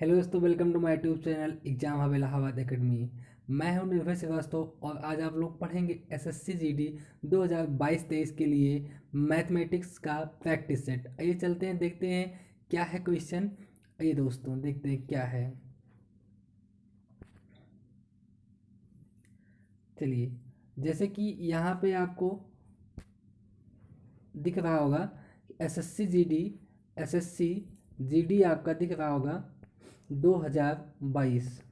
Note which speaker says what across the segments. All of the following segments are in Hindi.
Speaker 1: हेलो दोस्तों, welcome to my YouTube channel exam hub Allahabad academy. मैं हूं निर्भय श्रीवास्तव और आज आप लोग पढ़ेंगे एसएससी जीडी 2022-23 के लिए मैथमेटिक्स का प्रैक्टिस सेट। आइए चलते हैं, देखते हैं क्या है क्वेश्चन। आइए दोस्तों देखते हैं क्या है। चलिए, जैसे कि यहाँ पे आपको दिख रहा होगा एसएससी जीडी आपका दिख रहा होगा 2022।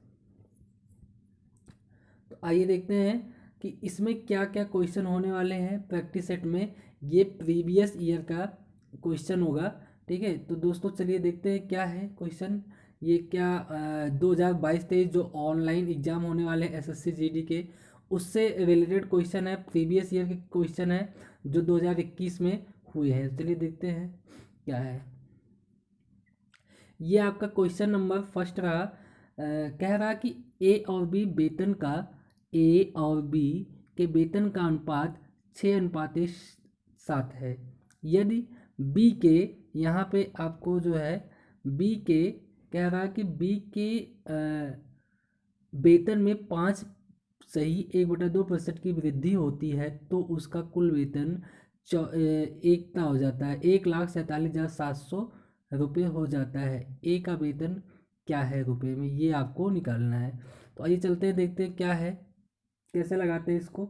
Speaker 1: तो आइए देखते हैं कि इसमें क्या क्या क्वेश्चन होने वाले हैं प्रैक्टिस सेट में। ये प्रीवियस ईयर का क्वेश्चन होगा। ठीक है, तो दोस्तों चलिए देखते हैं क्या है क्वेश्चन। ये क्या 2022-23 जो ऑनलाइन एग्जाम होने वाले हैं एसएससी जीडी के, उससे रिलेटेड क्वेश्चन है। प्रीवियस ईयर के क्वेश्चन है जो 2021 में हुए हैं। चलिए देखते हैं क्या है। ये आपका क्वेश्चन नंबर फर्स्ट रहा। कह रहा कि ए और बी वेतन का ए और बी के वेतन का अनुपात 6:7 है। यदि बी के, यहाँ पे आपको जो है बी के, कह रहा कि बी के वेतन में 5 की वृद्धि होती है तो उसका कुल वेतन एकता हो जाता है, 1,47,700 रुपये हो जाता है। ए का वेतन क्या है रुपए में, ये आपको निकालना है। तो आइए चलते हैं, देखते हैं क्या है, कैसे लगाते हैं इसको।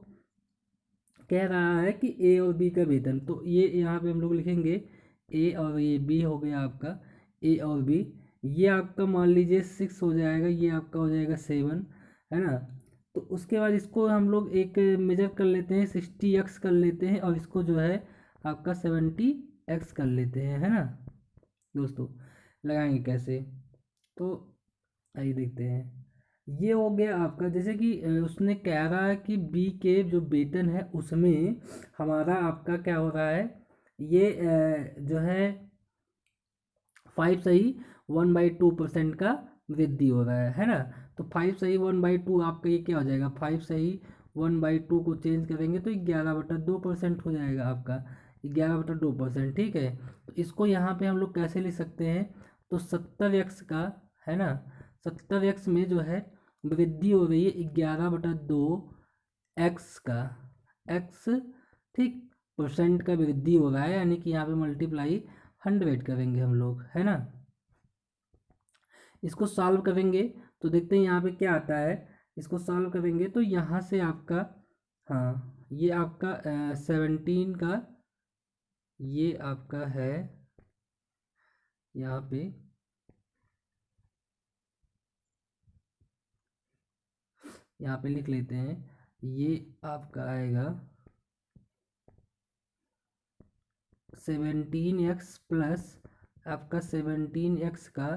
Speaker 1: कह रहा है कि ए और बी का वेतन, तो ये यहाँ पे हम लोग लिखेंगे ए और ये बी हो गया आपका। ए और बी, ये आपका मान लीजिए 6 हो जाएगा, ये आपका हो जाएगा 7, है ना। तो उसके बाद इसको हम लोग एक मेजर कर लेते हैं, 60x कर लेते हैं और इसको जो है आपका 70x कर लेते हैं, है ना। दोस्तों लगाएंगे कैसे, तो आइए देखते हैं। ये हो गया आपका, जैसे कि उसने कह रहा है कि बी के जो वेतन है उसमें हमारा आपका क्या हो रहा है, ये जो है 5 सही 1/2% का वृद्धि हो रहा है ना। तो 5 सही 1/2 आपका ये क्या हो जाएगा, 5 सही 1/2 को चेंज करेंगे तो 11/2% हो जाएगा आपका, 11/2%। ठीक है, तो इसको यहाँ पे हम लोग कैसे लिख सकते हैं, तो 70x का, है ना, 70x में जो है वृद्धि हो रही है 11/2 x का, x, ठीक, परसेंट का वृद्धि हो रहा है, यानी कि यहाँ पे मल्टीप्लाई 100 करेंगे हम लोग, है ना। इसको सॉल्व करेंगे तो देखते हैं यहाँ पे क्या आता है। इसको सॉल्व करेंगे तो यहाँ से आपका, हाँ, ये आपका 17 का, ये आपका है यहाँ पे, यहाँ पे लिख लेते हैं, ये आपका आएगा 17x प्लस आपका 17x का,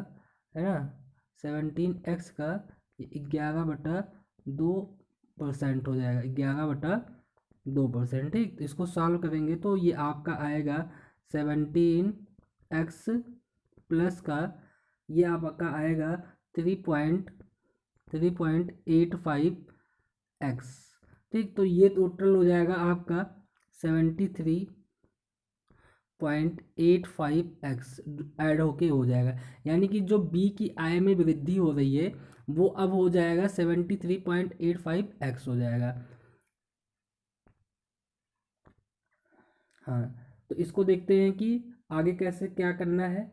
Speaker 1: है ना, 17x का 11/2% हो जाएगा, 11/2%। ठीक, तो इसको सॉल्व करेंगे तो ये आपका आएगा 17x प्लस का, ये आपका आएगा 3.85x। ठीक, तो ये टोटल हो जाएगा आपका 73.85x ऐड होके हो जाएगा। यानी कि जो बी की आय में वृद्धि हो रही है वो अब हो जाएगा 73.85x हो जाएगा। हाँ, तो इसको देखते हैं कि आगे कैसे क्या करना है।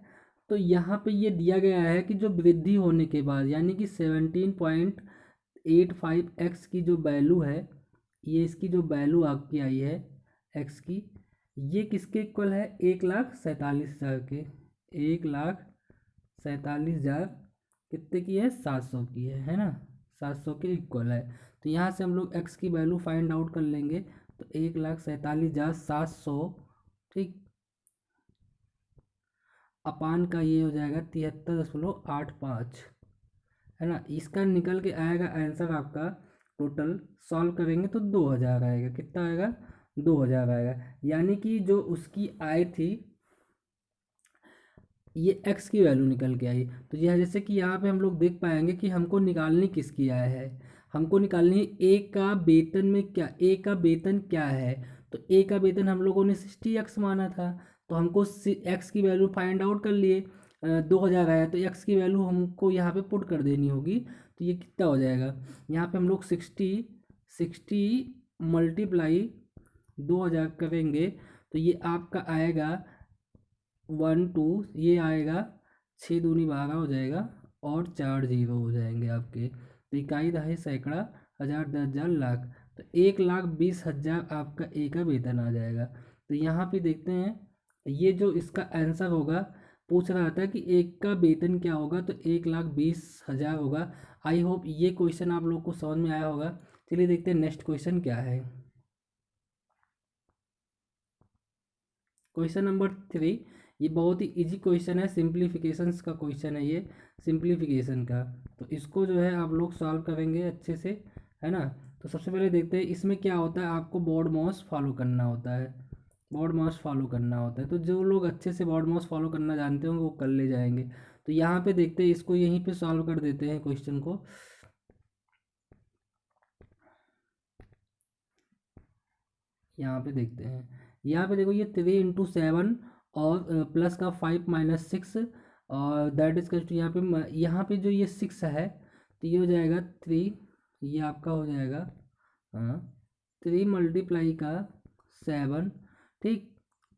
Speaker 1: तो यहाँ पे ये दिया गया है कि जो वृद्धि होने के बाद, यानी कि 17.85x की जो वैल्यू है, ये इसकी जो वैल्यू आपकी आई है एक्स की, ये किसके इक्वल है, 1,47,000 के, 1,47,000 कितने की है, 700 की है ना, 700 के इक्वल है। तो यहाँ से हम लोग एक्स की वैल्यू फाइंड आउट कर लेंगे, तो 1,47,700, ठीक, अपान का ये हो जाएगा 73.85, है ना। इसका निकल के आएगा आंसर आपका, टोटल सॉल्व करेंगे तो 2,000 आएगा। कितना आएगा, 2,000 आएगा। यानी कि जो उसकी आय थी, ये एक्स की वैल्यू निकल के आई। तो यह जैसे कि यहाँ पे हम लोग देख पाएंगे कि हमको निकालनी किसकी आय है, हमको निकालनी है ए का वेतन में क्या, ए का वेतन क्या है। तो ए का वेतन हम लोगों ने 60x माना था, तो हमको एक्स की वैल्यू फाइंड आउट कर लिए। 2000 आया तो x की वैल्यू हमको यहाँ पे पुट कर देनी होगी। तो ये कितना हो जाएगा, यहाँ पे हम लोग 60 मल्टीप्लाई 2000 करेंगे तो ये आपका आएगा 12, ये आएगा 6×2 12 हो जाएगा और 4 जीरो हो जाएंगे आपके। तो इकाई, दहाई, सैकड़ा, हज़ार, 10,000, लाख। तो 1,20,000 आपका ए का वेतन आ जाएगा। तो यहाँ पे देखते हैं ये जो इसका आंसर होगा, पूछ रहा था कि एक का वेतन क्या होगा, तो 1,20,000 होगा। आई होप ये क्वेश्चन आप लोग को समझ में आया होगा। चलिए देखते हैं नेक्स्ट क्वेश्चन क्या है। क्वेश्चन नंबर 3, ये बहुत ही इजी क्वेश्चन है, सिंप्लीफिकेशंस का क्वेश्चन है ये, सिंप्लीफिकेशन का। तो इसको जो है आप लोग सॉल्व करेंगे अच्छे से, है ना। तो सबसे पहले देखते हैं इसमें क्या होता है, आपको BODMAS फॉलो करना होता है, BODMAS फॉलो करना होता है। तो जो लोग अच्छे से BODMAS फॉलो करना जानते होंगे वो कर ले जाएंगे। तो यहाँ पे देखते हैं, इसको यहीं पे सॉल्व कर देते हैं क्वेश्चन को। यहाँ पे देखते हैं, यहाँ पे देखो ये 3×7 और प्लस का 5 - 6 और दैट इज टू, यहाँ पे जो ये 6 है तो ये हो जाएगा 3, ये आपका हो जाएगा, हाँ, 3 मल्टीप्लाई का 7, ठीक,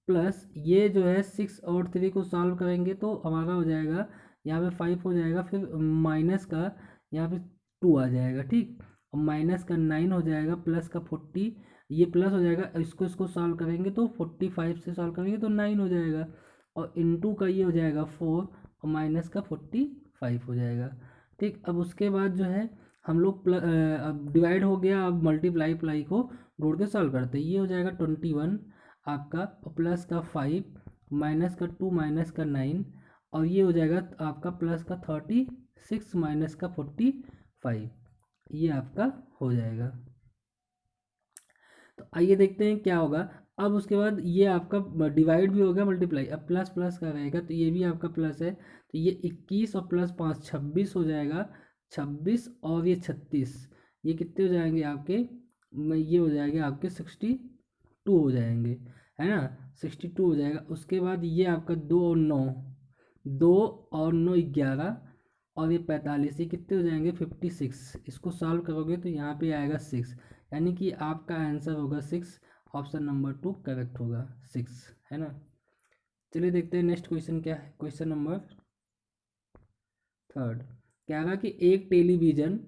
Speaker 1: प्लस ये जो है 6 और 3 को सॉल्व करेंगे तो हमारा हो जाएगा यहाँ पे 5 हो जाएगा, फिर माइनस का यहाँ पे 2 आ जाएगा, ठीक, और माइनस का 9 हो जाएगा, प्लस का 40, ये प्लस हो जाएगा, इसको सॉल्व करेंगे तो 45 से सॉल्व करेंगे तो 9 हो जाएगा, और इनटू का ये हो जाएगा 4 और माइनस का 45 हो जाएगा, ठीक। अब उसके बाद जो है हम लोग अब डिवाइड हो गया, अब मल्टीप्लाई प्लाई को जोड़ के सॉल्व करते हैं। ये हो जाएगा 21 आपका, प्लस का 5 माइनस का 2 माइनस का 9, और ये हो जाएगा आपका प्लस का 36 माइनस का 45, ये आपका हो जाएगा। तो आइए देखते हैं क्या होगा। अब उसके बाद ये आपका डिवाइड भी हो गया, मल्टीप्लाई, अब प्लस प्लस का रहेगा तो ये भी आपका प्लस है, तो ये 21 और प्लस 5 26 हो जाएगा, 26 और ये 36, ये कितने हो जाएंगे आपके, ये हो जाएंगे आपके 62 हो जाएंगे, है ना, 62 हो जाएगा। उसके बाद ये आपका 2 और 9, 2 और 9 11 और ये 45, ये कितने हो जाएंगे 56। इसको सॉल्व करोगे तो यहाँ पे आएगा 6, यानी कि आपका आंसर होगा 6, ऑप्शन नंबर 2 करेक्ट होगा 6, है ना। चलिए देखते हैं नेक्स्ट क्वेश्चन क्या है। क्वेश्चन नंबर 3, कह रहा कि एक टेलीविज़न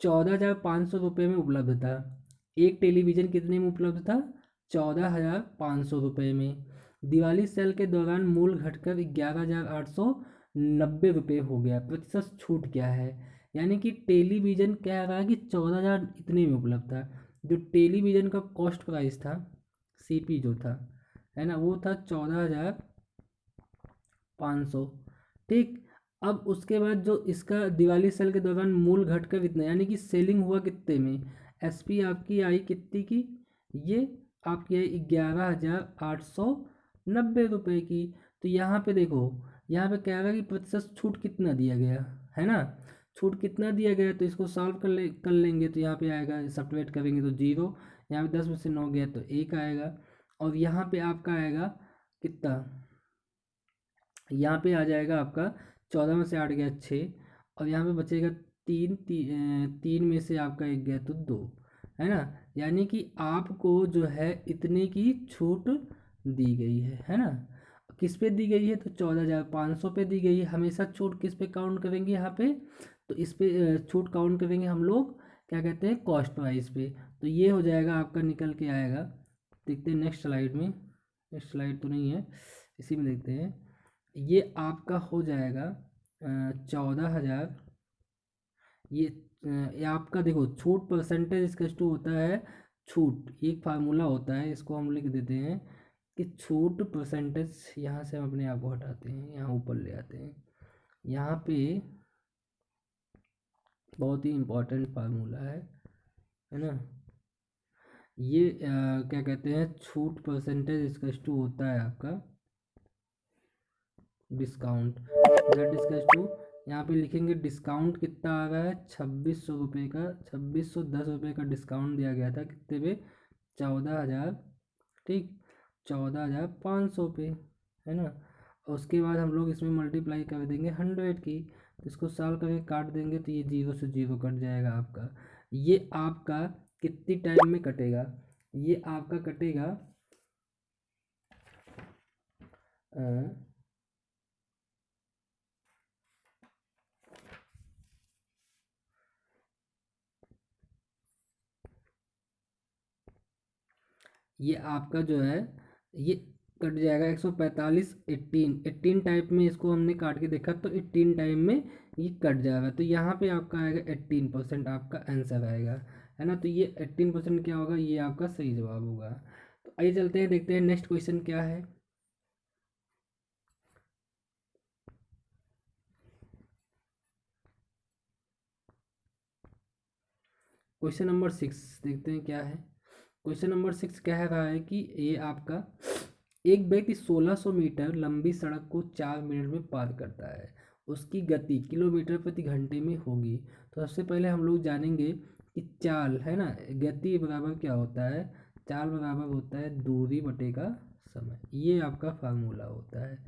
Speaker 1: 14,500 रुपये में उपलब्ध था। एक टेलीविज़न कितने में उपलब्ध था, 14,500 रुपये में। दिवाली सेल के दौरान मूल घटकर 11,890 रुपये हो गया, प्रतिशत छूट क्या है। यानी कि टेलीविज़न कह रहा है कि 14,000 इतने में उपलब्ध था, जो टेलीविज़न का कॉस्ट प्राइस था, सीपी जो था, है ना, वो था 14,500, ठीक। अब उसके बाद जो इसका दिवाली सेल के दौरान मूल घटकर इतना, यानी कि सेलिंग हुआ कितने में, एसपी आपकी आई कितनी की, ये आपकी आई 11,890 रुपये की। तो यहाँ पे देखो, यहाँ पे कह रहा है कि प्रतिशत छूट कितना दिया गया, है ना, छूट कितना दिया गया, तो इसको सॉल्व कर लेंगे तो यहाँ पे आएगा, सब्ट्रैक्ट करेंगे तो 0, यहाँ पे 10 में से 9 गया तो 1 आएगा, और यहाँ पे आपका आएगा कितना, यहाँ पे आ जाएगा आपका 14 में से 8 गया 6, और यहाँ पे बचेगा 3 में से आपका 1 गया तो 2, है ना। यानी कि आपको जो है इतने की छूट दी गई है ना। किस पे दी गई है, तो 14,500 पे दी गई है। हमेशा छूट किस पे काउंट करेंगे यहाँ पे, तो इस पे छूट काउंट करेंगे हम लोग, क्या कहते हैं, कॉस्ट प्राइस पे। तो ये हो जाएगा आपका, निकल के आएगा। देखते हैं नेक्स्ट स्लाइड में, नेक्स्ट स्लाइड तो नहीं है, इसी में देखते हैं। ये आपका हो जाएगा 14,000, ये आपका देखो छूट परसेंटेज इसका टू होता है, छूट एक फार्मूला होता है, इसको हम लिख देते हैं कि छूट परसेंटेज, यहाँ से हम अपने आप को हटाते हैं, यहाँ ऊपर ले आते हैं। यहाँ पे बहुत ही इम्पोर्टेंट फार्मूला है ना, ये क्या कहते हैं, छूट परसेंटेज इसका टू होता है आपका डिस्काउंट, जेड इसका टू। यहाँ पे लिखेंगे डिस्काउंट कितना आ रहा है, 2600 रुपये का, 2610 रुपये का डिस्काउंट दिया गया था, कितने पे, 14,000, ठीक, 14,500 पे, है ना। उसके बाद हम लोग इसमें मल्टीप्लाई कर देंगे 100 की, तो इसको सॉल्व करके काट देंगे तो ये 0 से 0 कट जाएगा आपका। ये आपका कितनी टाइम में कटेगा, ये आपका कटेगा अ, ये आपका जो है ये कट जाएगा 145, 18 टाइप में इसको हमने काट के देखा तो 18 टाइम में ये कट जाएगा, तो यहाँ पे आपका आएगा 18% आपका आंसर आएगा, है ना। तो ये 18% क्या होगा, ये आपका सही जवाब होगा। तो आइए चलते हैं, देखते हैं नेक्स्ट क्वेश्चन क्या है। क्वेश्चन नंबर 6 देखते हैं क्या है। क्वेश्चन नंबर 6 कह रहा है कि ये आपका एक व्यक्ति 1600 मीटर लंबी सड़क को 4 मिनट में पार करता है, उसकी गति किलोमीटर प्रति घंटे में होगी। तो सबसे पहले हम लोग जानेंगे कि चाल, है ना, गति बराबर क्या होता है, चाल बराबर होता है दूरी बटेगा समय, ये आपका फार्मूला होता है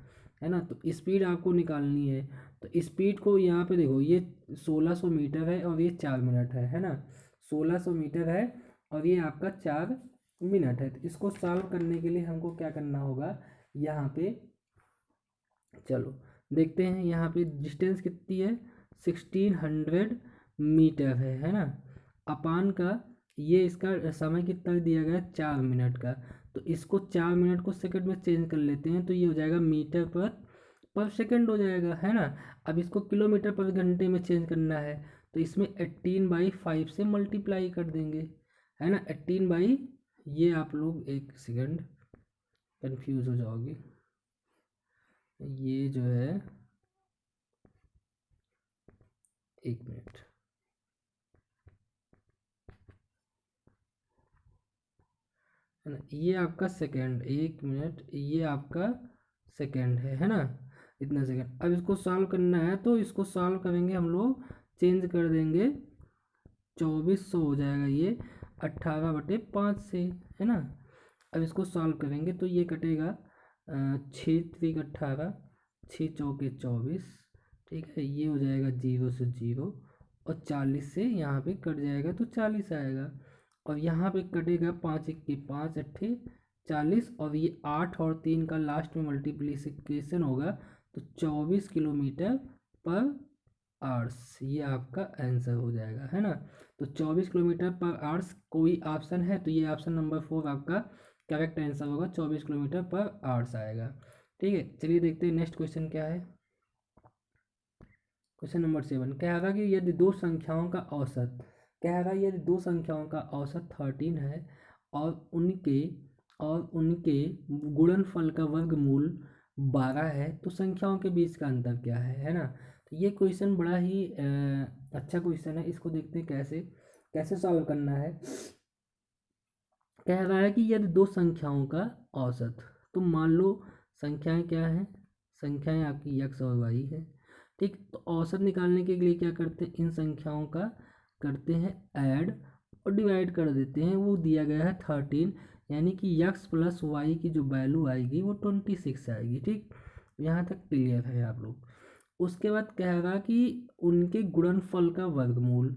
Speaker 1: ना। तो स्पीड आपको निकालनी है, तो स्पीड को यहाँ पे देखो, ये 1600 मीटर है और ये 4 मिनट है ना। 1600 मीटर है और ये आपका 4 मिनट है। तो इसको सॉल्व करने के लिए हमको क्या करना होगा, यहाँ पे चलो देखते हैं, यहाँ पे डिस्टेंस कितनी है, 1600 मीटर है ना। अपान का ये इसका समय कितना दिया गया है, 4 मिनट का। तो इसको 4 मिनट को सेकंड में चेंज कर लेते हैं, तो ये हो जाएगा मीटर पर सेकंड हो जाएगा, है ना। अब इसको किलोमीटर पर घंटे में चेंज करना है, तो इसमें 18/5 से मल्टीप्लाई कर देंगे, है ना। 18 ये आप लोग एक सेकंड कंफ्यूज हो जाओगे, ये जो है 1 मिनट, है ना, ये आपका सेकंड, 1 मिनट ये आपका सेकंड है ना, इतना सेकंड। अब इसको सॉल्व करना है, तो इसको सॉल्व करेंगे हम लोग, चेंज कर देंगे, 2400 हो जाएगा ये 18/5 से, है ना। अब इसको सॉल्व करेंगे तो ये कटेगा 6×3 = 18, 6×4 = 24, ठीक है। ये हो जाएगा 0 से 0 और 40 से यहाँ पे कट जाएगा तो 40 आएगा, और यहाँ पे कटेगा 5×1 = 5, 8 × 40, और ये 8 और 3 का लास्ट में मल्टीप्लिकेशन होगा तो 24 किलोमीटर पर आवर्स, ये आपका आंसर हो जाएगा, है ना। तो 24 किलोमीटर पर आवर्स कोई ऑप्शन है तो ये ऑप्शन नंबर 4 आपका करेक्ट आंसर होगा, 24 किलोमीटर पर आवर्स आएगा। ठीक है, चलिए देखते हैं नेक्स्ट क्वेश्चन क्या है। क्वेश्चन नंबर 7 कह रहा कि यदि दो संख्याओं का औसत, कह रहा यदि दो संख्याओं का औसत 13 है और उनके गुणनफल का वर्गमूल 12 है, तो संख्याओं के बीच का अंतर क्या है ना। तो ये क्वेश्चन बड़ा ही अच्छा क्वेश्चन है, इसको देखते हैं कैसे कैसे सॉल्व करना है। कह रहा है कि यदि दो संख्याओं का औसत, तो मान लो संख्याएं क्या हैं, संख्याएं आपकी x और y है, ठीक। तो औसत निकालने के लिए क्या करते हैं, इन संख्याओं का करते हैं ऐड और डिवाइड कर देते हैं, वो दिया गया है 13, यानी कि x + y की जो वैल्यू आएगी वो 26 आएगी, ठीक। यहाँ तक क्लियर है आप लोग। उसके बाद कह रहा कि उनके गुणनफल का वर्गमूल,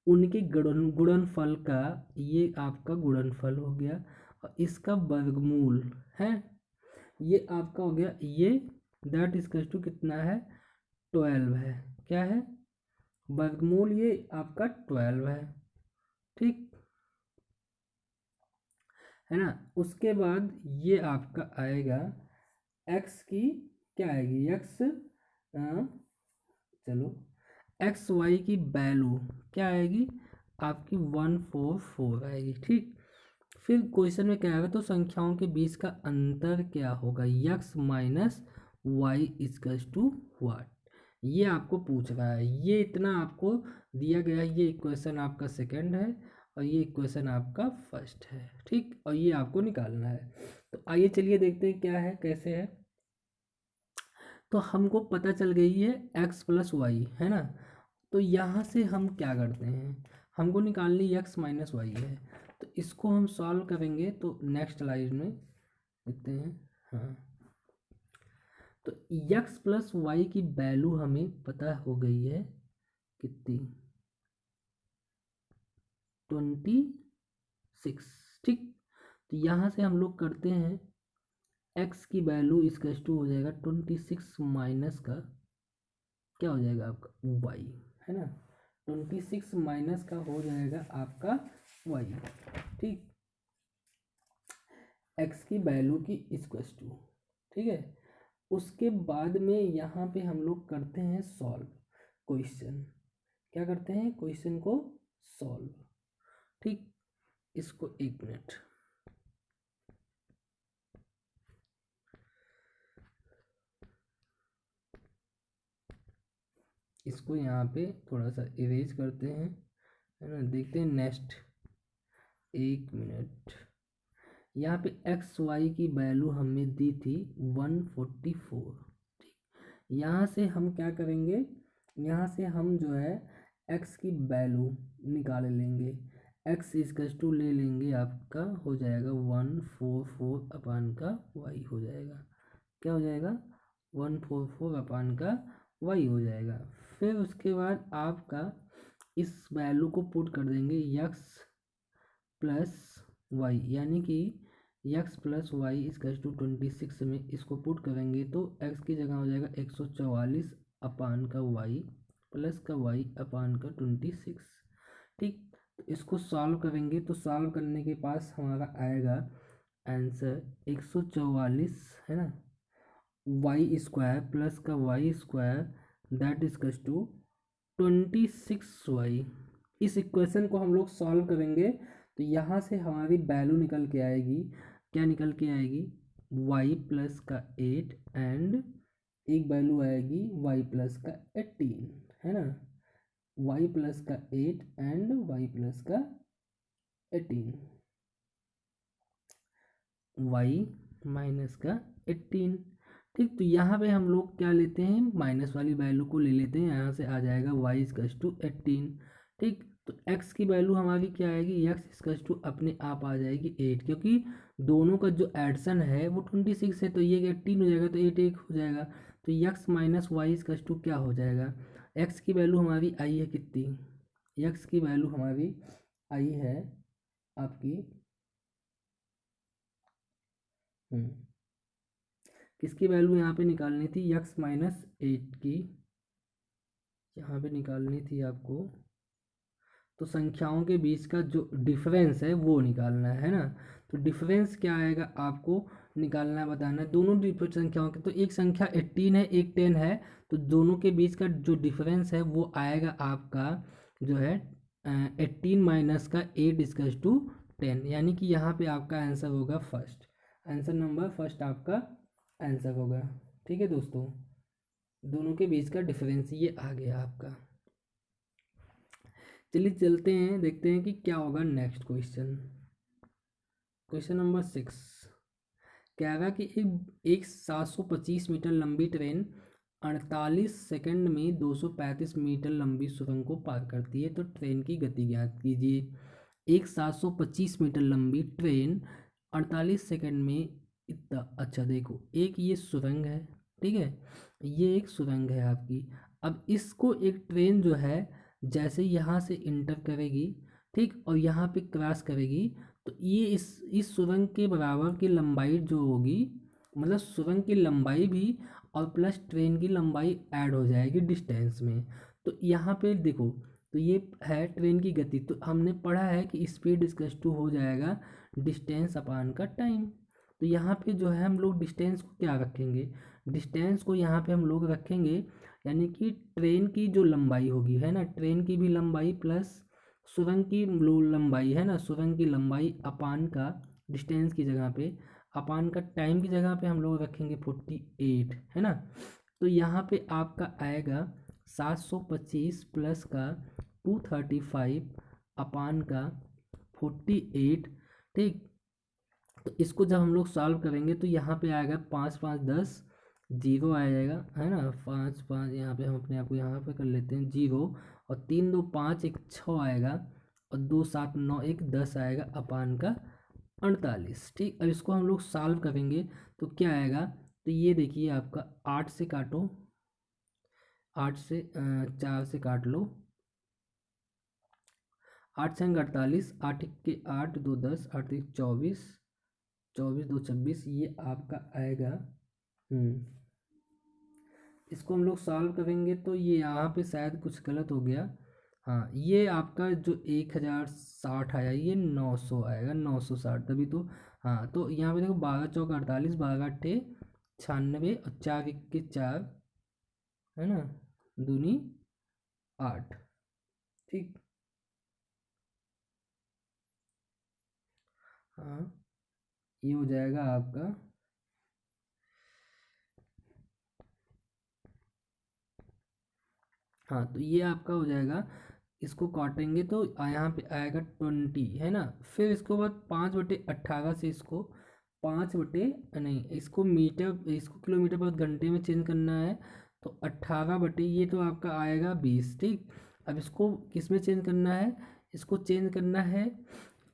Speaker 1: उनके गुणनफल का, ये आपका गुणनफल हो गया, और इसका वर्गमूल है, ये आपका हो गया, ये दैट इज टू कितना है, 12 है, क्या है, वर्गमूल ये आपका 12 है, ठीक है ना। उसके बाद ये आपका आएगा x की क्या आएगी, चलो एक्स वाई की वैल्यू क्या आएगी आपकी 144 आएगी, ठीक। फिर क्वेश्चन में क्या आएगा, तो संख्याओं के बीच का अंतर क्या होगा, x - y = व्हाट, ये आपको पूछ रहा है। ये इतना आपको दिया गया है, ये इक्वेशन आपका सेकंड है और ये इक्वेशन आपका फर्स्ट है, ठीक। और ये आपको निकालना है। तो आइए चलिए देखते हैं क्या है कैसे है। तो हमको पता चल गई है x + y, है ना। तो यहाँ से हम क्या करते हैं, हमको निकालनी x - y है, तो इसको हम सॉल्व करेंगे, तो नेक्स्ट स्लाइड में देखते हैं। हाँ, तो यक्स प्लस वाई की वैल्यू हमें पता हो गई है कितनी, 26। ठीक, तो यहाँ से हम लोग करते हैं x की वैल्यू इसका टू हो जाएगा 26 माइनस का क्या हो जाएगा आपका y, है ना। 26 माइनस का हो जाएगा आपका y। ठीक, x की वैल्यू की इक्वल्स टू, ठीक है। उसके बाद में यहाँ पे हम लोग करते हैं सॉल्व क्वेश्चन। क्या करते हैं, क्वेश्चन को सॉल्व। ठीक, इसको एक मिनट, इसको यहाँ पे थोड़ा सा इरेज करते हैं, है ना। देखते हैं नेक्स्ट, एक मिनट। यहाँ पे एक्स वाई की वैल्यू हमें दी थी 144। ठीक, यहाँ से हम क्या करेंगे, यहाँ से हम जो है एक्स की वैल्यू निकाल लेंगे। एक्स इसका टू ले लेंगे, आपका हो जाएगा 144 अपान का वाई हो जाएगा। क्या हो जाएगा, 144 अपान का वाई हो जाएगा। फिर उसके बाद आपका इस वैल्यू को पुट कर देंगे यक्स प्लस वाई, यानी कि यक्स प्लस वाई इसका टू 26 में इसको पुट करेंगे तो एक्स की जगह हो जाएगा 144 अपान का वाई प्लस का वाई अपान का 26। ठीक, तो इसको सॉल्व करेंगे तो सॉल्व करने के पास हमारा आएगा आंसर 144, है ना, वाई स्क्वायर प्लस का Y square that is two 26y। इस इक्वेशन को हम लोग सॉल्व करेंगे तो यहाँ से हमारी वैल्यू निकल के आएगी, क्या निकल के आएगी, y प्लस का 8 एंड एक वैल्यू आएगी y प्लस का 18, है ना। y प्लस का 8 एंड y प्लस का 18, y माइनस का 18। ठीक, तो यहाँ पे हम लोग क्या लेते हैं, माइनस वाली वैल्यू को ले लेते हैं, यहाँ से आ जाएगा y इक्वल्स टू 18। ठीक, तो x की वैल्यू हमारी क्या आएगी, x इक्वल्स टू अपने आप आ जाएगी 8, क्योंकि दोनों का जो एडिशन है वो 26 है, तो ये 18 हो जाएगा, तो 8 एक हो जाएगा। तो x minus Y equals to क्या हो जाएगा, x की वैल्यू हमारी आई है कितनी, x की वैल्यू हमारी आई है आपकी किसकी वैल्यू यहाँ पे निकालनी थी, x माइनस 8 की यहाँ पे निकालनी थी आपको। तो संख्याओं के बीच का जो डिफरेंस है वो निकालना है ना। तो डिफरेंस क्या आएगा आपको निकालना है, बताना है दोनों संख्याओं के। तो एक संख्या 18 है, एक 10 है, तो दोनों के बीच का जो डिफरेंस है वो आएगा आपका जो है 18 माइनस का 8 इक्वल्स टू 10, यानी कि यहाँ पे आपका आंसर होगा फर्स्ट, आंसर नंबर फर्स्ट आपका आंसर होगा। ठीक है दोस्तों, दोनों के बीच का डिफरेंस ये आ गया आपका। चलिए चलते हैं, देखते हैं कि क्या होगा नेक्स्ट क्वेश्चन। क्वेश्चन नंबर 6 कह रहा कि एक 725 मीटर लंबी ट्रेन 48 सेकंड में 235 मीटर लंबी सुरंग को पार करती है, तो ट्रेन की गति ज्ञात कीजिए। एक 725 मीटर लंबी ट्रेन 48 सेकंड में इतना, अच्छा देखो एक ये सुरंग है, ठीक है, ये एक सुरंग है आपकी। अब इसको एक ट्रेन जो है जैसे यहाँ से इंटर करेगी, ठीक, और यहाँ पे क्रॉस करेगी, तो ये इस सुरंग के बराबर की लंबाई जो होगी, मतलब सुरंग की लंबाई भी और प्लस ट्रेन की लंबाई ऐड हो जाएगी डिस्टेंस में। तो यहाँ पे देखो, तो ये है ट्रेन की गति, तो हमने पढ़ा है कि स्पीड इक्वल्स टू हो जाएगा डिस्टेंस अपान का टाइम। तो यहाँ पे जो है हम लोग डिस्टेंस को क्या रखेंगे, डिस्टेंस को यहाँ पे हम लोग रखेंगे, यानी कि ट्रेन की जो लंबाई होगी, है ना, ट्रेन की भी लंबाई प्लस सुरंग की लंबाई, है ना, सुरंग की लंबाई अपान का डिस्टेंस की जगह पे, अपान का टाइम की जगह पे हम लोग रखेंगे 48, है ना। तो यहाँ पे आपका आएगा 725 प्लस का 235 अपान का 48। ठीक, तो इसको जब हम लोग सॉल्व करेंगे तो यहाँ पे आएगा 5 5 10 जीरो आ जाएगा, है ना, 5 5 यहाँ पे हम अपने आप को यहाँ पे कर लेते हैं जीरो, और 3 2 5 1 6 आएगा, और 2 7 9 1 10 आएगा अपान का 48। ठीक, अब इसको हम लोग सॉल्व करेंगे तो क्या आएगा, तो ये देखिए आपका 8 से काटो, 8 से 4 से काट लो, 8 छंग 48, 8 के 8 2 10, 8 एक 24, 24 2 26, ये आपका आएगा। इसको हम लोग सॉल्व करेंगे तो ये यहाँ पे शायद कुछ गलत हो गया। हाँ, ये आपका जो 1060 आया, ये 900 आएगा, 960 तभी तो। हाँ, तो यहाँ पे देखो 12 चौक 48, 12 अट्ठे 96 और 4 इक्के 4, है ना, दूनी 8। ठीक। हाँ, ये हो जाएगा आपका। हाँ, तो ये आपका हो जाएगा। इसको काटेंगे तो यहाँ पे आएगा 20, है ना। फिर इसको बाद 5/18 से इसको 5 नहीं, इसको मीटर, इसको किलोमीटर पर घंटे में चेंज करना है। तो 18 ये तो आपका आएगा 20। ठीक। अब इसको किस में चेंज करना है, इसको चेंज करना है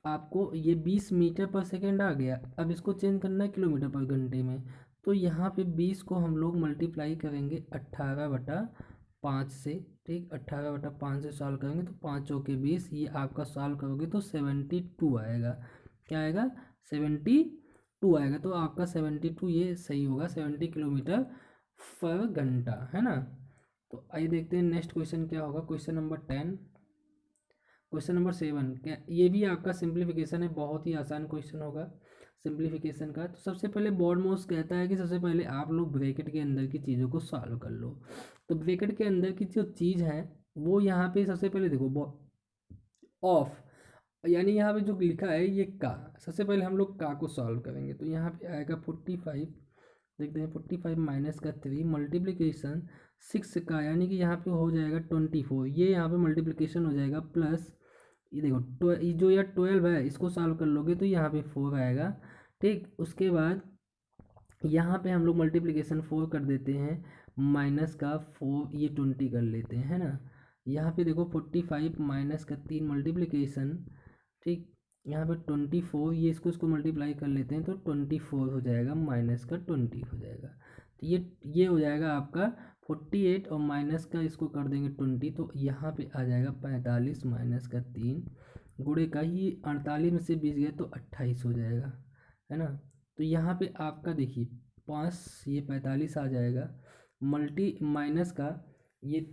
Speaker 1: आपको, ये 20 मीटर पर सेकेंड आ गया। अब इसको चेंज करना है किलोमीटर पर घंटे में। तो यहाँ पे 20 को हम लोग मल्टीप्लाई करेंगे 18/5 से। ठीक, 18/5 से सॉल्व करेंगे तो 5 चौके 20, ये आपका सॉल्व करोगे तो 72 आएगा। क्या आएगा, 72 आएगा। तो आपका 72 ये सही होगा, 70 किलोमीटर पर घंटा, है ना। तो आइए देखते हैं नेक्स्ट क्वेश्चन क्या होगा। Question number 10। क्वेश्चन नंबर 7, क्या ये भी आपका सिंप्लीफिकेशन है, बहुत ही आसान क्वेश्चन होगा सिंप्लीफिकेशन का। तो सबसे पहले बॉडमोस कहता है कि सबसे पहले आप लोग ब्रैकेट के अंदर की चीज़ों को सॉल्व कर लो। तो ब्रैकेट के अंदर की जो चीज़ है वो यहाँ पे सबसे पहले देखो ऑफ, यानी यहाँ पे जो लिखा है ये का। सबसे पहले हम लोग का को सॉल्व करेंगे तो यहाँ पे आएगा 45। देखते हैं 45 माइनस का 3 मल्टीप्लीकेशन 6 का, यानी कि यहाँ पे हो जाएगा 24। ये यहाँ पे मल्टीप्लीकेशन हो जाएगा प्लस, ये देखो ये जो यार 12 है इसको सॉल्व कर लोगे तो यहाँ पे 4 आएगा। ठीक, उसके बाद यहाँ पे हम लोग मल्टीप्लिकेशन 4 कर देते हैं, माइनस का 4 ये 20 कर लेते हैं, है ना। यहाँ पे देखो 45 माइनस का 3 मल्टीप्लिकेशन। ठीक, यहाँ पे 24, ये इसको मल्टीप्लाई कर लेते हैं तो 24 हो जाएगा, माइनस का 20 हो जाएगा। तो ये हो जाएगा आपका 48 और माइनस का इसको कर देंगे 20, तो यहाँ पे आ जाएगा 45 माइनस का 3 गुणे का ही 48 में से 20 गया तो 28 हो जाएगा, है ना। तो यहाँ पे आपका देखिए 5 ये 45 आ जाएगा, मल्टी माइनस का ये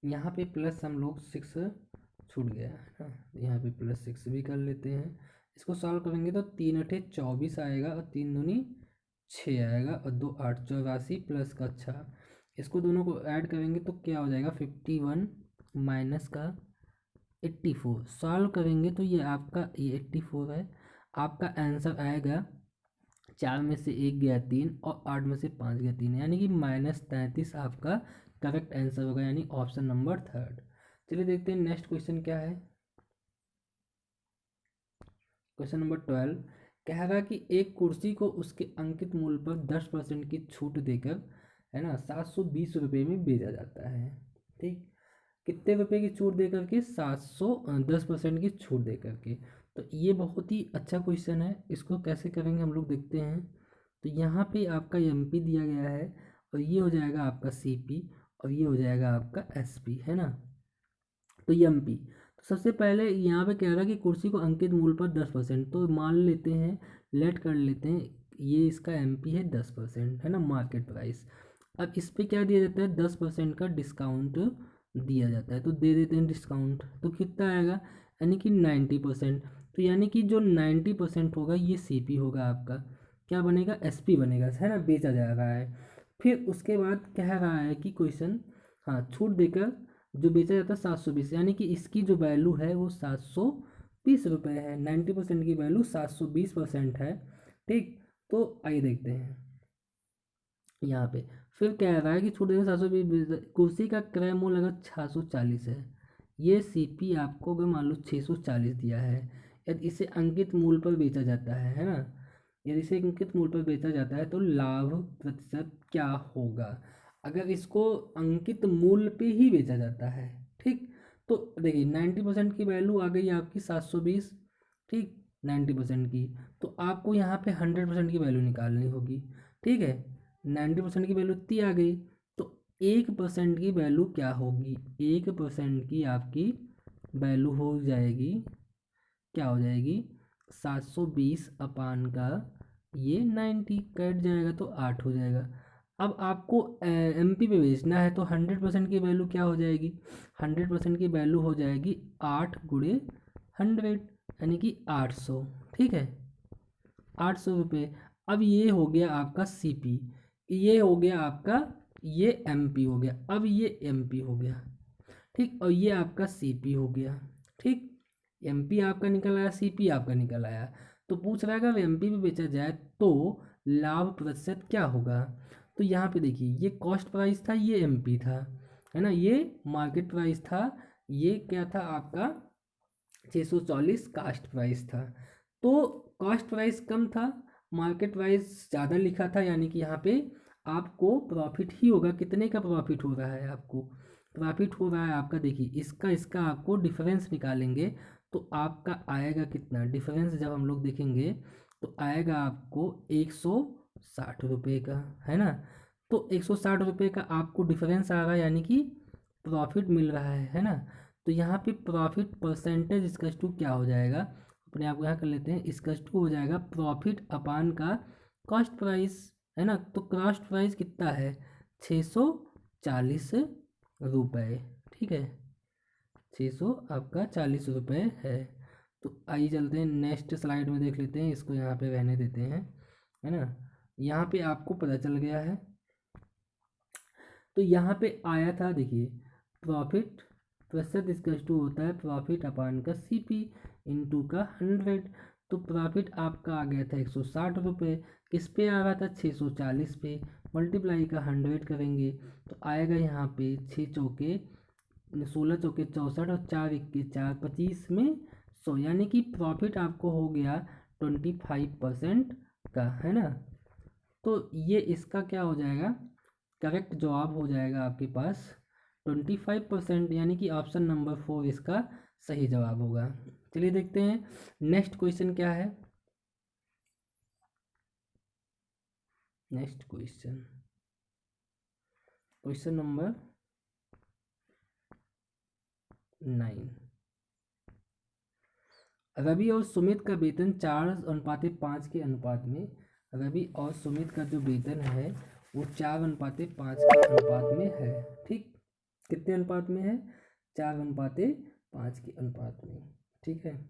Speaker 1: यहाँ पे प्लस हम लोग 6 छूट गया, है ना। यहाँ पे प्लस 6 भी कर लेते हैं। इसको सॉल्व करेंगे तो 3 अठे 24 आएगा और 3 दूनी 6 आएगा और 2 8 84 प्लस का 6। इसको दोनों को ऐड करेंगे तो क्या हो जाएगा 51 माइनस का 84। सॉल्व करेंगे तो ये आपका ये 84 है। आपका आंसर आएगा 4 में से 1 गया 3 और 8 में से 5 गया 3, यानी कि -33 आपका करेक्ट आंसर होगा, यानी ऑप्शन नंबर 3। चलिए देखते हैं नेक्स्ट क्वेश्चन क्या है। क्वेश्चन नंबर 12 कह रहा कि एक कुर्सी को उसके अंकित मूल्य पर 10% की छूट देकर, है ना, 720 रुपये में बेचा जाता है। ठीक, कितने रुपए की छूट देकर के, 10% की छूट देकर के। तो ये बहुत ही अच्छा क्वेश्चन है, इसको कैसे करेंगे हम लोग देखते हैं। तो यहाँ पे आपका एमपी दिया गया है और ये हो जाएगा आपका सीपी और ये हो जाएगा आपका एसपी, है ना। तो एमपी, तो सबसे पहले यहाँ पे कह रहा है कि कुर्सी को अंकित मूल्य पर 10%, तो मान लेते हैं, लेट कर लेते हैं, ये इसका एमपी है 10%, है ना, मार्केट प्राइस। अब इस पे क्या दिया जाता है, 10% का डिस्काउंट दिया जाता है, तो दे देते हैं डिस्काउंट। तो कितना आएगा, यानी कि 90%। तो यानी कि जो 90% होगा ये सीपी होगा आपका, क्या बनेगा, एसपी बनेगा, है ना, बेचा जा रहा है। फिर उसके बाद कह रहा है कि क्वेश्चन, हाँ, छूट देकर जो बेचा जाता है 720, यानी कि इसकी जो वैल्यू है वो 720 रुपये है। 90% की वैल्यू 720% है। ठीक, तो आइए देखते हैं यहाँ पे। फिर कह रहा है कि छूट देकर 720, कुर्सी का क्रय मूल्य अगर 640 है, ये सीपी आपको अगर मान लो 640 दिया है, यदि इसे अंकित मूल्य पर बेचा जाता है ना, यदि इसे अंकित मूल्य पर बेचा जाता है तो लाभ प्रतिशत क्या होगा अगर इसको अंकित मूल्य पे ही बेचा जाता है। ठीक, तो देखिए 90% की वैल्यू आ गई आपकी 720। ठीक, 90% की, तो आपको यहाँ पे 100% की वैल्यू निकालनी होगी। ठीक है, 90% की वैल्यू इतनी आ गई, तो 1% की वैल्यू क्या होगी, 1% की आपकी वैल्यू हो जाएगी, क्या हो जाएगी, 720 अपान का ये 90 कट जाएगा तो 8 हो जाएगा। अब आपको MP पे बेचना है तो 100% की वैल्यू क्या हो जाएगी, 100% की वैल्यू हो जाएगी 8 × 100 यानी कि 800। ठीक है, 800 रुपये। अब ये हो गया आपका CP, ये हो गया आपका, ये MP हो गया, अब ये MP हो गया। ठीक, और ये आपका CP हो गया। ठीक, MP आपका निकल आया, CP आपका निकल आया। तो पूछ रहा है अगर MP पे बेचा जाए तो लाभ प्रतिशत क्या होगा। तो यहाँ पे देखिए, ये कॉस्ट प्राइस था, ये MP था, है ना, ये मार्केट प्राइस था, ये क्या था आपका 640 कास्ट प्राइस था। तो कॉस्ट प्राइस कम था, मार्केट प्राइस ज़्यादा लिखा था, यानी कि यहाँ पे आपको प्रॉफिट ही होगा। कितने का प्रॉफिट हो रहा है आपको, प्रॉफिट हो रहा है आपका, देखिए इसका इसका आपको डिफरेंस निकालेंगे तो आपका आएगा कितना डिफरेंस, जब हम लोग देखेंगे तो आएगा आपको 160 रुपये का, है ना। तो 160 रुपये का आपको डिफरेंस आ रहा है, यानी कि प्रॉफिट मिल रहा है ना। तो यहाँ पे प्रॉफिट परसेंटेज इसका टू क्या हो जाएगा, अपने आप को यहाँ कर लेते हैं, इसका टू हो जाएगा प्रॉफिट अपान का कॉस्ट प्राइस, है ना। तो कॉस्ट प्राइस कितना है, 640 रुपये। ठीक है, 600 आपका 40 रुपये है। तो आइए चलते हैं नेक्स्ट स्लाइड में देख लेते हैं, इसको यहाँ पे रहने देते हैं, है ना। यहाँ पे आपको पता चल गया है, तो यहाँ पे आया था, देखिए प्रॉफिट प्रतिशत इसका टू होता है प्रॉफिट अपान का CP इंटू का 100। तो प्रॉफिट आपका आ गया था 160 रुपये, किस पे आ रहा था 640 पे, मल्टीप्लाई का 100 करेंगे तो आएगा यहाँ पे 6 चौके 16 चौके 64 और 4 इक्के 4 25 में 100, यानी कि प्रॉफिट आपको हो गया 25% का, है ना। तो ये इसका क्या हो जाएगा, करेक्ट जवाब हो जाएगा आपके पास 25%, यानी कि ऑप्शन नंबर 4 इसका सही जवाब होगा। चलिए देखते हैं नेक्स्ट क्वेश्चन क्या है। Next question, question number 9। Ravi और सुमित का वेतन 4:5 के अनुपात में, रवि और सुमित का जो वेतन है वो 4:5 के अनुपात में है। ठीक, कितने अनुपात में है, 4:5 के अनुपात में। ठीक है,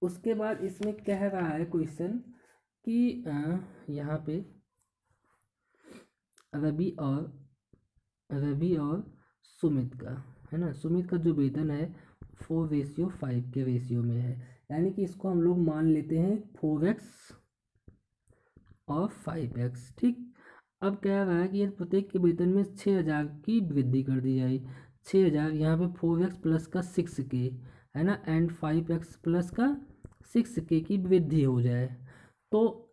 Speaker 1: उसके बाद इसमें कह रहा है क्वेश्चन कि यहाँ पे रवि और सुमित का, है ना, सुमित का जो वेतन है 4:5 के रेशियो में है, यानी कि इसको हम लोग मान लेते हैं 4x और 5x। ठीक, अब कह रहा है कि यदि प्रत्येक के वेतन में 6,000 की वृद्धि कर दी जाए, 6,000 यहाँ पे 4x प्लस का 6k, है ना, एंड 5x प्लस का 6k की वृद्धि हो जाए, तो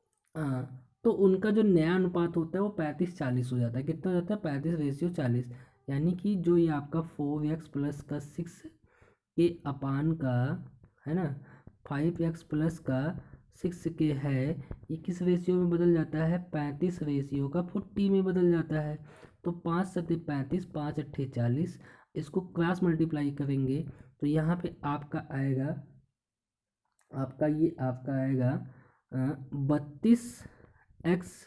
Speaker 1: तो उनका जो नया अनुपात होता है वो 35:40 हो जाता है। कितना हो जाता है, 35:40, यानी कि जो ये आपका 4x प्लस का 6 के अपान का, है ना, 5x प्लस का 6k है, ये किस रेशियो में बदल जाता है, 35 रेशियो का 40 में बदल जाता है। तो 5×7=35, 5×8=40, इसको क्रॉस मल्टीप्लाई करेंगे तो यहाँ पे आपका आएगा, आपका आएगा 32x,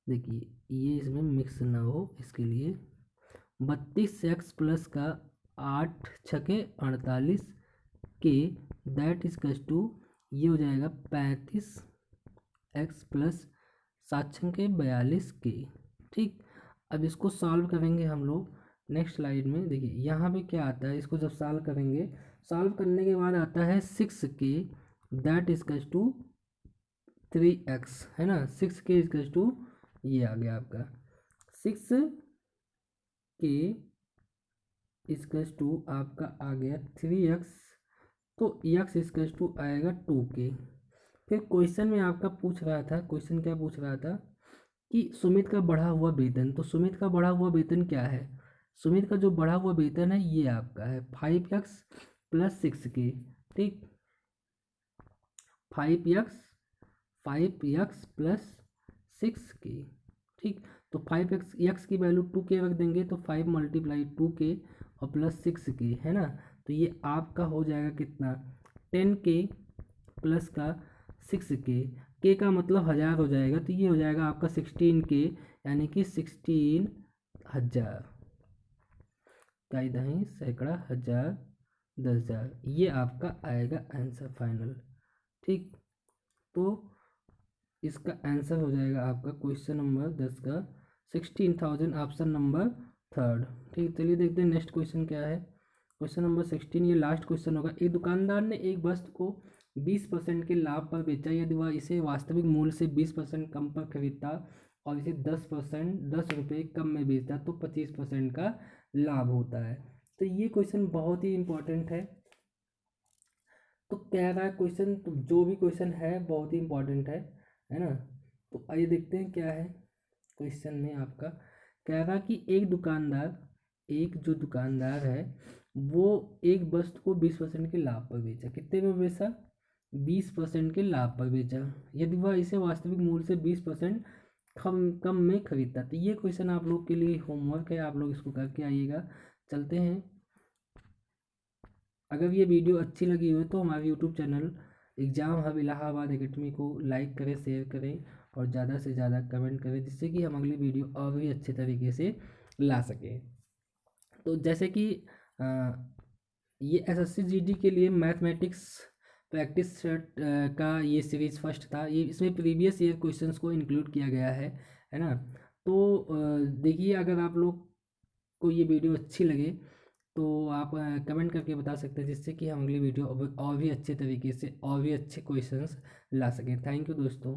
Speaker 1: देखिए ये इसमें मिक्स ना हो इसके लिए 32x प्लस का 8×6=48 के, दैट इज कस टू, ये हो जाएगा 35x प्लस 7×6=42 के। ठीक, अब इसको सॉल्व करेंगे हम लोग नेक्स्ट स्लाइड में। देखिए यहाँ पे क्या आता है, इसको जब सॉल्व करेंगे, सॉल्व करने के बाद आता है 6k, that is cos to 3x, है ना, 6k इज कस टू, ये आ गया आपका 6k इसकस टू आपका आ गया 3x, तो x इसकस टू आएगा 2k। फिर क्वेश्चन में आपका पूछ रहा था, क्वेश्चन क्या पूछ रहा था कि सुमित का बढ़ा हुआ वेतन, तो सुमित का बढ़ा हुआ वेतन क्या है, सुमित का जो बढ़ा हुआ वेतन है ये आपका है 5x प्लस 6k। ठीक, 5x प्लस 6k। ठीक, तो 5x की वैल्यू 2k रख देंगे तो 5 मल्टीप्लाई 2k और प्लस 6k है ना। तो ये आपका हो जाएगा कितना, 10k प्लस का 6k, k का मतलब 1000 हो जाएगा, तो ये हो जाएगा आपका 16k, यानी कि 16,000 का दही सैकड़ा हजार 10,000, ये आपका आएगा आंसर फाइनल। ठीक, तो इसका आंसर हो जाएगा आपका क्वेश्चन नंबर 10 का 16,000, ऑप्शन नंबर 3। ठीक, चलिए देखते हैं नेक्स्ट क्वेश्चन क्या है। क्वेश्चन नंबर 16, ये लास्ट क्वेश्चन होगा। एक दुकानदार ने एक वस्तु को 20% के लाभ पर बेचा यदि वह इसे वास्तविक मूल्य से 20% कम पर खरीदता और इसे 10 रुपये कम में बेचता तो 25% का लाभ होता है। तो ये क्वेश्चन बहुत ही इंपॉर्टेंट है। तो कह रहा है क्वेश्चन, तो जो भी क्वेश्चन है बहुत ही इंपॉर्टेंट है ना। तो आइए देखते हैं क्या है क्वेश्चन में आपका। कह रहा कि एक जो दुकानदार है वो एक वस्तु को 20% के लाभ पर बेचा। कितने में बेचा, 20% के लाभ पर बेचा यदि वह इसे वास्तविक मूल्य से 20% कम में खरीदता। तो ये क्वेश्चन आप लोग के लिए होमवर्क है, आप लोग इसको करके आइएगा। चलते हैं, अगर ये वीडियो अच्छी लगी हो तो हमारे YouTube channel exam hub Allahabad academy को लाइक करें, शेयर करें और ज़्यादा से ज़्यादा कमेंट करें, जिससे कि हम अगली वीडियो और भी अच्छे तरीके से ला सकें। तो जैसे कि ये एसएससी जीडी के लिए मैथमेटिक्स प्रैक्टिस सेट का ये सीरीज़ फर्स्ट था। ये इसमें प्रीवियस ईयर क्वेश्चंस को इंक्लूड किया गया है ना। तो देखिए, अगर आप लोग को ये वीडियो अच्छी लगे तो आप कमेंट करके बता सकते हैं, जिससे कि हम अगली वीडियो और भी अच्छे तरीके से और भी अच्छे क्वेश्चंस ला सकें। थैंक यू दोस्तों।